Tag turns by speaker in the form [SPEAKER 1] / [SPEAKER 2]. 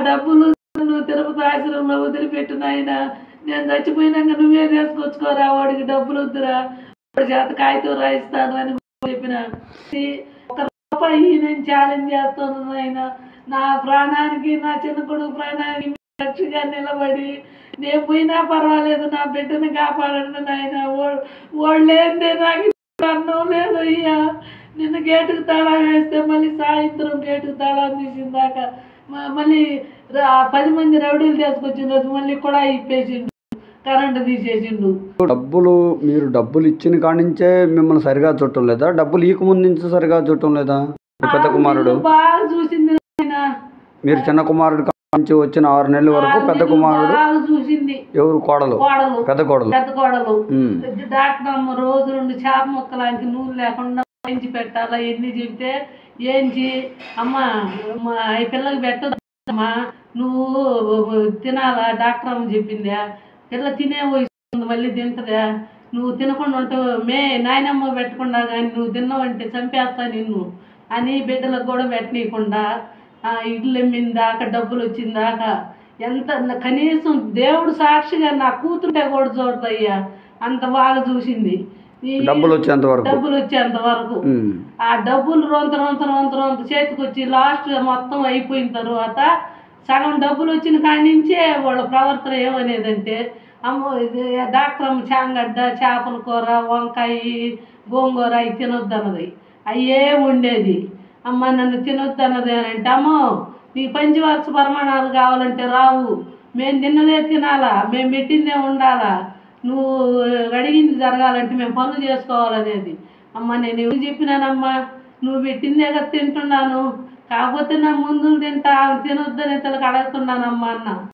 [SPEAKER 1] డబ్బులు నువ్వు తిరుపతి ఆశ్రమంలో వదిలిపెట్టు నాయన, నేను చచ్చిపోయినాక నువ్వే తీసుకొచ్చుకోరా, వాడికి డబ్బులు వద్దురా, వాడి చేత కాగితం రాయిస్తాను అని చెప్పిన. ఒక రూపాయి నేను ఛాలెంజ్ చేస్తాను నాయన, నా ప్రాణానికి నా చిన్న కొడుకు ప్రాణానికి రక్షగా నిలబడి నేను పోయినా పర్వాలేదు, నా బిడ్డని కాపాడండి నాయన. వాళ్ళేందే నాకు అన్నం లేదు అయ్యా. నిన్న గేటుకు తాళం వేస్తే మళ్ళీ సాయంత్రం గేటుకు తాళం తీసిందాక మళ్ళీ 10 మంది రౌడీలు తీసుకొచ్చిన రోజు మళ్ళీ కూడా ఇప్పేసిండు, కరెంటు తీసేసిండు.
[SPEAKER 2] మీరు డబ్బులు ఇచ్చిన కాడి నుంచే మిమ్మల్ని సరిగా చూడటం లేదా? డబ్బులు ఇక ముందు నుంచి సరిగా చూడటం లేదా? పెద్ద కుమారుడు
[SPEAKER 1] బాగా చూసింది,
[SPEAKER 2] మీరు చిన్న కుమారుడు నుంచి వచ్చిన 6 నెలల వరకు పెద్ద కుమారుడు
[SPEAKER 1] చూసింది.
[SPEAKER 2] ఎవరు? కోడలు, పెద్ద కోడలు.
[SPEAKER 1] డాక్టర్ అమ్మ రోజు 2 చేప ముక్కలాంటి నూనె లేకుండా వేయించి పెట్టాలా, ఎన్ని చెప్తే ఏంచి అమ్మ ఈ పిల్లకి పెట్టదమ్మా, నువ్వు తినాలా, డాక్టర్ అమ్మ చెప్పిందా, పిల్ల తినే వయసు మళ్ళీ తింటదా, నువ్వు తినకుండా ఉంటే నాయనమ్మ పెట్టకుండా కానీ నువ్వు తిన్నావంటే చంపేస్తా నిన్ను అని బిడ్డలకు కూడా పెట్టనీయకుండా ఇల్లు ఎమ్మిందాక డబ్బులు వచ్చిందాకా ఎంత కనీసం దేవుడు సాక్షిగా నా కూతుంటే కూడా చూడదయ్యా, అంత బాగా చూసింది.
[SPEAKER 2] డబ్బులు వచ్చేంత
[SPEAKER 1] వరకు ఆ డబ్బులు రొంత చేతికి వచ్చి లాస్ట్ మొత్తం అయిపోయిన తర్వాత సగం డబ్బులు వచ్చిన కాడి నుంచే వాళ్ళ ప్రవర్తన ఏమనేదంటే, అమ్మ డాక్టర్ అమ్మ చాంగడ్డ, చేపల కూర, వంకాయ, గోంగూర అవి తినొద్దు అన్నది, అయ్యే ఉండేది. అమ్మ నన్ను తినొద్దు అన్నది అని అంటే, అమ్మో నీకు పంచవర్ష ప్రమాణాలు కావాలంటే రావు, మేము తిన్నదే తినాలా, మేము పెట్టిందే ఉండాలా, నువ్వు అడిగింది జరగాలంటే మేము పనులు చేసుకోవాలనేది. అమ్మ నేను ఎవరు చెప్పినానమ్మా, నువ్వు పెట్టిందే కదా తింటున్నాను, కాకపోతే నా ముందు తింటా, తినొద్దని ఇతరులకు అడుగుతున్నానమ్మా అన్న.